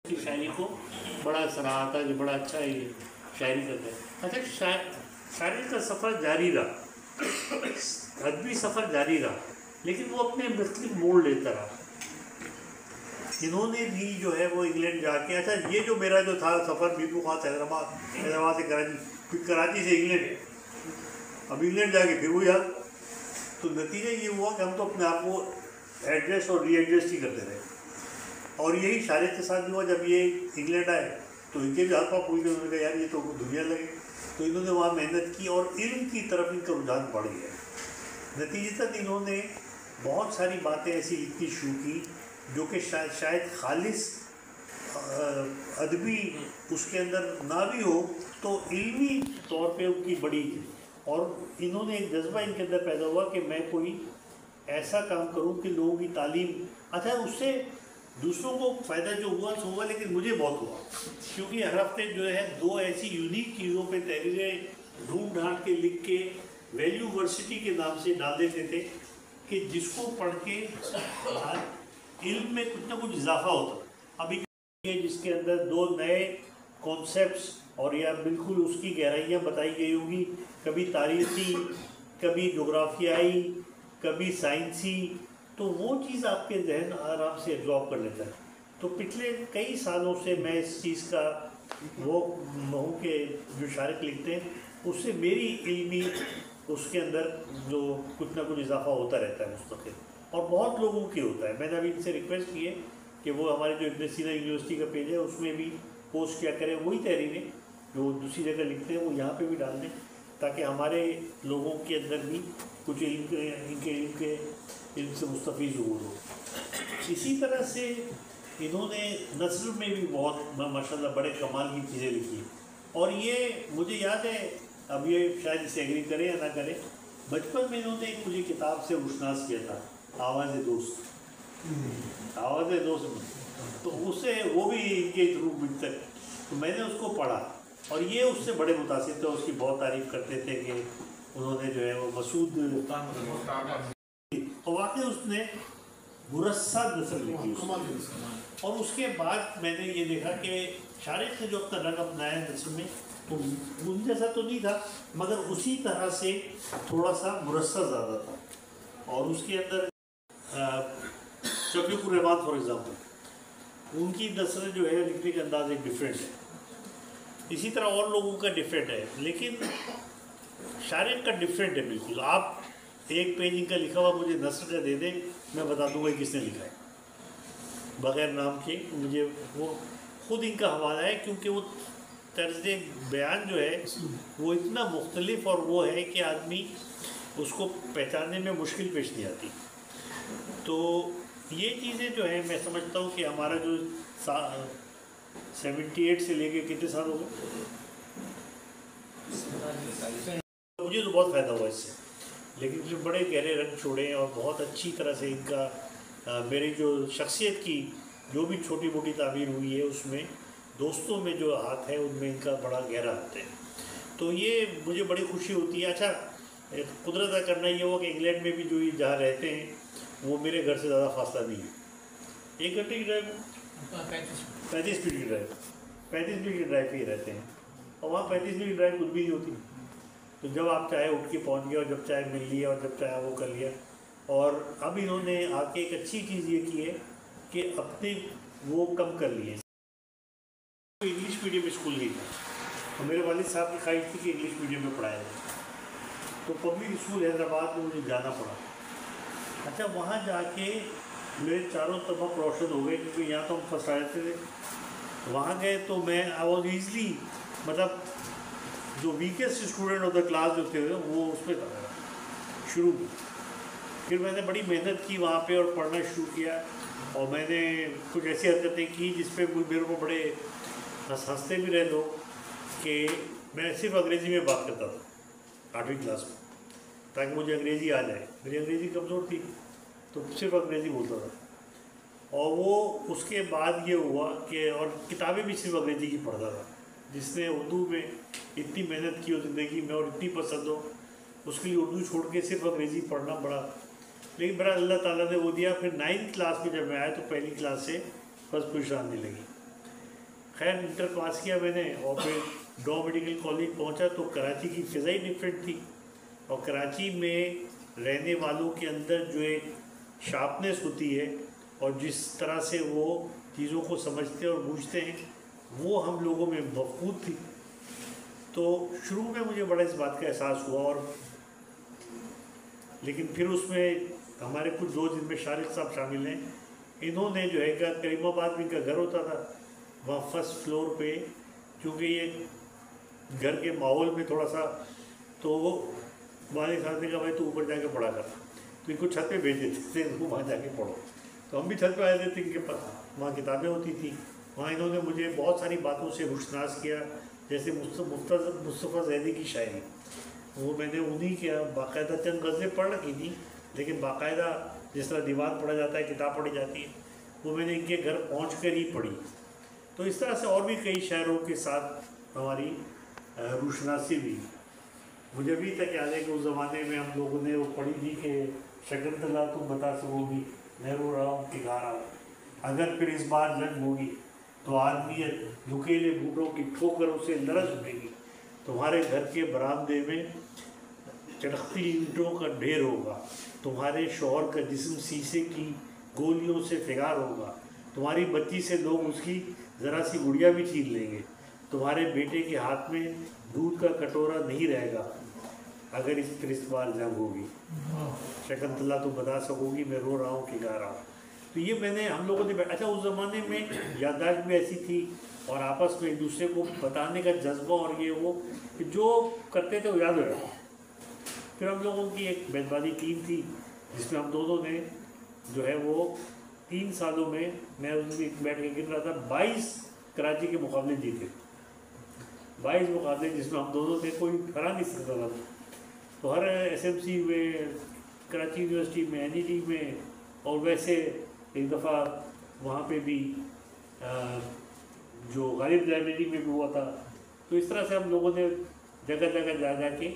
کی شاعری کو بڑا سراہا تھا کہ بڑا اچھا یہ شاعری کرتا ہے. اچھا شاعری کا سفر جاری رہا، ادبی سفر جاری رہا، لیکن وہ اپنے مختلف موڑ لیتا رہا. انہوں نے بھی جو ہے وہ انگلینڈ جا کے، اچھا یہ جو میرا جو تھا سفر بیبو خاص حیدرآباد سے کراچی، پھر کراچی سے انگلینڈ، اب انگلینڈ جا کے پھر وہ یاد، تو نتیجہ یہ ہوا کہ ہم تو اپنے آپ کو ایڈجسٹ اور ری ایڈجسٹ ہی کرتے رہے. اور یہی شاعری کے ساتھ بھی ہوا. جب یہ انگلینڈ آئے تو ان کے بھی ہاتھ پاؤں پوچھ گئے، انہوں نے کہا یار یہ تو دنیا لگے، تو انہوں نے وہاں محنت کی اور علم کی طرف ان کا رجحان بڑھ گیا. نتیجتاً انہوں نے بہت ساری باتیں ایسی لکھنی شروع کی جو کہ شاید خالص ادبی اس کے اندر نہ بھی ہو تو علمی طور پہ ان کی بڑی، اور انہوں نے ایک جذبہ ان کے اندر پیدا ہوا کہ میں کوئی ایسا کام کروں کہ لوگوں کی تعلیم، اچھا اس سے دوسروں کو فائدہ جو ہوا سو ہوا، لیکن مجھے بہت ہوا، کیونکہ ہر ہفتے جو ہے 2 ایسی یونیک چیزوں پہ تحریریں ڈھونڈ ڈھانٹ کے لکھ کے ویلیو ورسٹی کے نام سے ڈال دیتے تھے کہ جس کو پڑھ کے علم میں کچھ نہ کچھ اضافہ ہوتا. ابھی جس کے اندر 2 نئے کانسیپٹس اور یا بالکل اس کی گہرائیاں بتائی گئی ہوں گی، کبھی تاریخی، کبھی جغرافیائی، کبھی سائنسی، تو وہ چیز آپ کے ذہن آرام سے ایبزارب کر لیتا ہے. تو پچھلے کئی سالوں سے میں اس چیز کا وہ ہوں کہ جو شارق لکھتے ہیں اس سے میری علمی اس کے اندر جو کچھ نہ کچھ اضافہ ہوتا رہتا ہے مستقل، اور بہت لوگوں کی ہوتا ہے. میں نے ابھی ان سے ریکویسٹ کی ہے کہ وہ ہمارے جو ابن سینا یونیورسٹی کا پیج ہے اس میں بھی پوسٹ کیا کریں، وہی تحریریں جو دوسری جگہ لکھتے ہیں وہ یہاں پہ بھی ڈال دیں، تاکہ ہمارے لوگوں کے اندر بھی کچھ علم سے مستفیض ظہور ہو. اسی طرح سے انہوں نے نثر میں بھی بہت ماشاء اللہ بڑے کمال کی چیزیں لکھی، اور یہ مجھے یاد ہے، اب یہ شاید اسے ایگری کریں یا نہ کریں، بچپن میں انہوں نے ایک مجھے کتاب سے روشناس کیا تھا، آواز دوست، آواز دوست میں، تو اس سے وہ بھی ان کے تھرو مجھ تک، تو میں نے اس کو پڑھا اور یہ اس سے بڑے متاثر تھے، اس کی بہت تعریف کرتے تھے کہ انہوں نے جو ہے وہ مسعود، اور واقعی اس نے مرصد نثر لکھی. اور اس کے بعد میں نے یہ دیکھا کہ شارق نے جو اپنا رنگ اپنایا نثر میں تو ان جیسا تو نہیں تھا، مگر اسی طرح سے تھوڑا سا مرصد زیادہ تھا. اور اس کے اندر شفیق الرحمان فار ایگزامپل، ان کی نثر جو ہے لکھنے کا انداز ایک ڈفرینٹ ہے، اسی طرح اور لوگوں کا ڈفرینٹ ہے، لیکن شارق کا ڈفرینٹ ہے بالکل. آپ ایک پیج ان کا لکھا ہوا مجھے نثر کا دے دیں، میں بتا دوں گا کس نے لکھا ہے بغیر نام کے. مجھے وہ خود ان کا حوالہ ہے، کیونکہ وہ طرز بیان جو ہے وہ اتنا مختلف اور وہ ہے کہ آدمی اس کو پہچاننے میں مشکل پیش نہیں آتی. تو یہ چیزیں جو ہیں میں سمجھتا ہوں کہ ہمارا جو 78 سے لے کے کتنے سال ہو گئے، مجھے تو بہت فائدہ ہوا اس سے، لیکن جو بڑے گہرے رنگ چھوڑے ہیں اور بہت اچھی طرح سے ان کا میری جو شخصیت کی جو بھی چھوٹی موٹی تعبیر ہوئی ہے اس میں دوستوں میں جو ہاتھ ہے ان میں ان کا بڑا گہرا ہاتھ ہے. تو یہ مجھے بڑی خوشی ہوتی ہے. اچھا قدرت کا کرنا یہ ہوا کہ انگلینڈ میں بھی جو یہ جہاں رہتے ہیں وہ میرے گھر سے زیادہ فاصلہ نہیں ہے، 1 گھنٹے کی ڈرائیو، 35 منٹ کی ڈرائیو، 35 منٹ کی ڈرائیو پہ ہی رہتے ہیں، اور وہاں 35 منٹ کی ڈرائیو کچھ بھی نہیں ہوتی. تو جب آپ چاہے اٹھ کے پہنچ گئے، اور جب چاہے مل لیا، اور جب چاہے وہ کر لیا. اور اب انہوں نے آ کے ایک اچھی چیز یہ کی ہے کہ اپنے وہ کم کر لیے. انگلش میڈیم اسکول نہیں تھا، اور میرے والد صاحب کی خواہش تھی کہ انگلش میڈیم میں پڑھایا جائے، تو پبلک اسکول حیدرآباد میں مجھے جانا پڑا. اچھا وہاں جا کے میرے چاروں طرف روشن ہو گئے، کیونکہ یہاں تو ہم فرسٹ آئے تھے، وہاں گئے تو میں آئی واز ایزلی، مطلب جو ویکسٹ اسٹوڈنٹ آف دا کلاس جو تھے وہ اس میں تھا شروع میں. پھر میں نے بڑی محنت کی وہاں پہ اور پڑھنا شروع کیا، اور میں نے کچھ ایسی حرکتیں کی جس پہ میرے کو بڑے ہنستے بھی رہے لوگ، کہ میں صرف انگریزی میں بات کرتا تھا 8ویں کلاس میں، تاکہ مجھے انگریزی آ جائے. میری انگریزی کمزور تھی تو صرف انگریزی بولتا تھا. اور وہ اس کے بعد یہ ہوا کہ اور کتابیں بھی صرف انگریزی کی پڑھتا تھا. جس نے اردو میں اتنی محنت کی ہو زندگی میں اور اتنی پسند ہو، اس کے لیے اردو چھوڑ کے صرف انگریزی پڑھنا بڑا، لیکن میرا اللہ تعالیٰ نے وہ دیا. پھر 9th کلاس میں جب میں آیا تو پہلی کلاس سے فرسٹ پوزیشن آنے لگی. خیر انٹر پاس کیا میں نے اور پھر ڈو میڈیکل کالج پہنچا تو کراچی کی فضا ہی ڈفرینٹ تھی، اور کراچی میں رہنے والوں کے اندر جو ایک شارپنیس ہوتی ہے اور جس طرح سے وہ چیزوں کو سمجھتے اور بوجھتے ہیں وہ ہم لوگوں میں مفقود تھی. تو شروع میں مجھے بڑا اس بات کا احساس ہوا، اور لیکن پھر اس میں ہمارے کچھ دوست جن میں شارق صاحب شامل ہیں، انہوں نے جو ہے کہ کریم آباد میں ان کا گھر ہوتا تھا، وہاں فرسٹ فلور پہ چونکہ یہ گھر کے ماحول میں تھوڑا سا تو والد صاحب نے کہا بھائی تو اوپر جا کے پڑھا کر، تو ان کو چھت پہ بھیج دیتے تھے وہ وہاں جا کے پڑھو. تو ہم بھی چھت پہ آئے تھے ان کے پاس، وہاں کتابیں ہوتی تھیں، وہاں انہوں نے مجھے بہت ساری باتوں سے روشناس کیا، جیسے مصطفیٰ زیدی کی شاعری، وہ میں نے انہی کیا باقاعدہ چند غزلیں پڑھ رکھی تھیں، لیکن باقاعدہ جس طرح دیوان پڑھا جاتا ہے کتاب پڑھی جاتی ہے وہ میں نے ان کے گھر پہنچ کر ہی پڑھی. تو اس طرح سے اور بھی کئی شاعروں کے ساتھ ہماری روشناسی بھی. مجھے ابھی تک یاد ہے کہ اس زمانے میں ہم لوگوں نے وہ پڑھی تھی کہ شگنتلا تم بتا سکو گی میں رو رہا ہوں کہ گا رہا ہوں، اگر پھر اس بار جنگ ہوگی تو آدمیت نکیلے بوٹوں کی ٹھوکروں سے لرز اٹھے گی، تمہارے گھر کے برآمدے میں چڑکتی اینٹوں کا ڈھیر ہوگا، تمہارے شوہر کا جسم شیشے کی گولیوں سے فگار ہوگا، تمہاری بچی سے لوگ اس کی ذرا سی گڑیا بھی چھین لیں گے، تمہارے بیٹے کے ہاتھ میں دودھ کا کٹورا نہیں رہے گا اگر اس بار جنگ ہوگی، شکنتلا تو بتا سکو گی میں رو رہا ہوں کہ گا رہا ہوں. تو یہ میں نے ہم لوگوں نے اچھا اس زمانے میں یادداشت بھی ایسی تھی اور آپس میں ایک دوسرے کو بتانے کا جذبہ اور یہ وہ کہ جو کرتے تھے وہ یاد ہو رہا. پھر ہم لوگوں کی ایک بیت ٹیم تھی جس میں ہم دونوں نے جو ہے وہ 3 سالوں میں میں اس میں بیٹھ کے گن رہا تھا 22 کراچی کے مقابلے جیتے، 22 مقابلے جس میں ہم دونوں تھے، کوئی ہرا نہیں سکتا تھا. تو ہر SMC میں، کراچی یونیورسٹی میں، NED میں، اور ویسے ایک دفعہ وہاں پہ بھی جو غالب لائبریری میں بھی ہوا تھا. تو اس طرح سے ہم لوگوں نے جگہ جگہ جا جا کے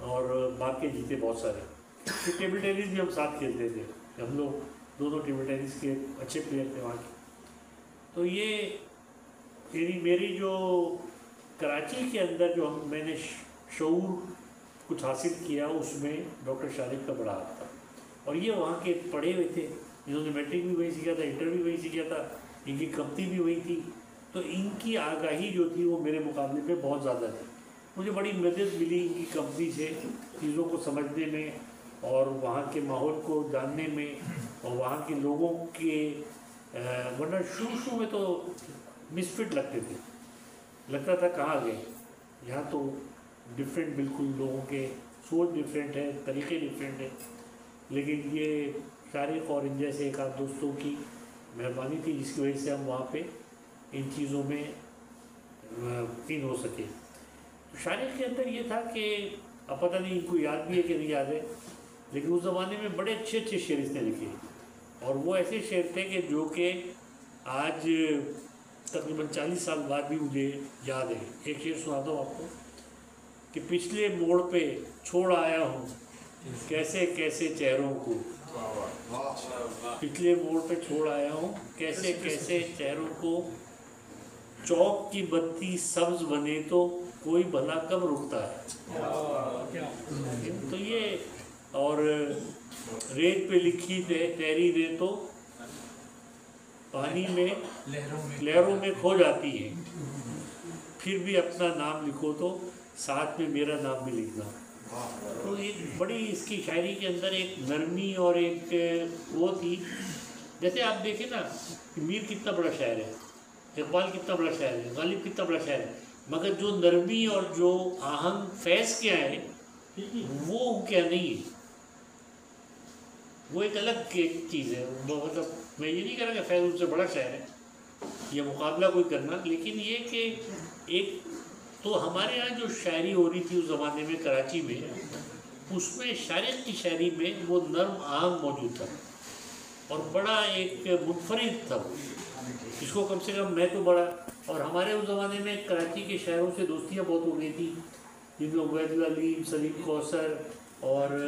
اور بھاگ کے جیتے بہت سارے. پھر ٹیبل ٹینس بھی ہم ساتھ کھیلتے تھے، ہم لوگ دونوں ٹیبل ٹینس کے اچھے پلیئر تھے وہاں کے. تو یہ میری جو کراچی کے اندر جو میں نے شعور کچھ حاصل کیا اس میں ڈاکٹر شارق کا بڑا ہاتھ تھا. اور یہ وہاں کے پڑھے ہوئے تھے، انہوں نے میٹرک بھی وہی سیکھا تھا، انٹر بھی وہی سیکھا تھا، ان کی کمپنی بھی وہی تھی. تو ان کی آگاہی جو تھی وہ میرے مقابلے پہ بہت زیادہ تھی. مجھے بڑی مدد ملی ان کی کمپنی سے چیزوں کو سمجھنے میں اور وہاں کے ماحول کو جاننے میں اور وہاں کے لوگوں کے ورنہ شروع میں تو مسفٹ لگتے تھے، لگتا تھا کہاں گئے، یہاں تو ڈفرینٹ بالکل لوگوں کے سوچ ڈفرینٹ ہے، طریقے ڈفرینٹ ہیں. لیکن یہ شارق اور ان جیسے ایک آدھ دوستوں کی مہربانی تھی جس کی وجہ سے ہم وہاں پہ ان چیزوں میں ان ہو سکے. شارق کے اندر یہ تھا کہ اب پتہ نہیں ان کو یاد بھی ہے کہ نہیں یاد ہے، لیکن اس زمانے میں بڑے اچھے اچھے شعر اس نے لکھے، اور وہ ایسے شعر تھے کہ جو کہ آج تقریباً 40 سال بعد بھی مجھے یاد ہے. ایک شعر سناتا ہوں آپ کو کہ پچھلے موڑ پہ چھوڑ آیا ہوں کیسے کیسے چہروں کو، پچھلے موڑ پہ چھوڑ آیا ہوں کیسے کیسے چہروں کو، چوک کی بتی سبز بنے تو کوئی بھلا کب رکتا ہے. تو یہ اور ریت پہ لکھی تیری ریتوں پانی میں لہروں میں کھو جاتی ہے، پھر بھی اپنا نام لکھو تو ساتھ میں میرا نام بھی لکھنا. تو ایک بڑی اس کی شاعری کے اندر ایک نرمی اور ایک وہ تھی. جیسے آپ دیکھیں نا کہ میر کتنا بڑا شاعر ہے، اقبال کتنا بڑا شاعر ہے، غالب کتنا بڑا شاعر ہے، مگر جو نرمی اور جو آہنگ فیض کیا ہے وہ کیا نہیں ہے، وہ ایک الگ چیز ہے. مطلب میں یہ نہیں کہہ رہا کہ فیض ان سے بڑا شاعر ہے یا مقابلہ کوئی کرنا، لیکن یہ کہ ایک تو ہمارے یہاں جو شاعری ہو رہی تھی اس زمانے میں کراچی میں، اس میں شارق کی شاعری میں وہ نرم آہنگ موجود تھا اور بڑا ایک منفرد تھا، جس کو کم سے کم میں تو بڑا. اور ہمارے اس زمانے میں کراچی کے شاعروں سے دوستیاں بہت ہو گئی تھیں، جن میں عبید العلیم، سلیم کوثر اور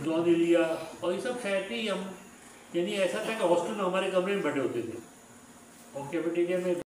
جون ایلیا اور یہ سب شاعر تھے. ہم یعنی ایسا تھا کہ ہاسٹل میں ہمارے کمرے میں بیٹھے ہوتے تھے اور کیفیٹیریا میں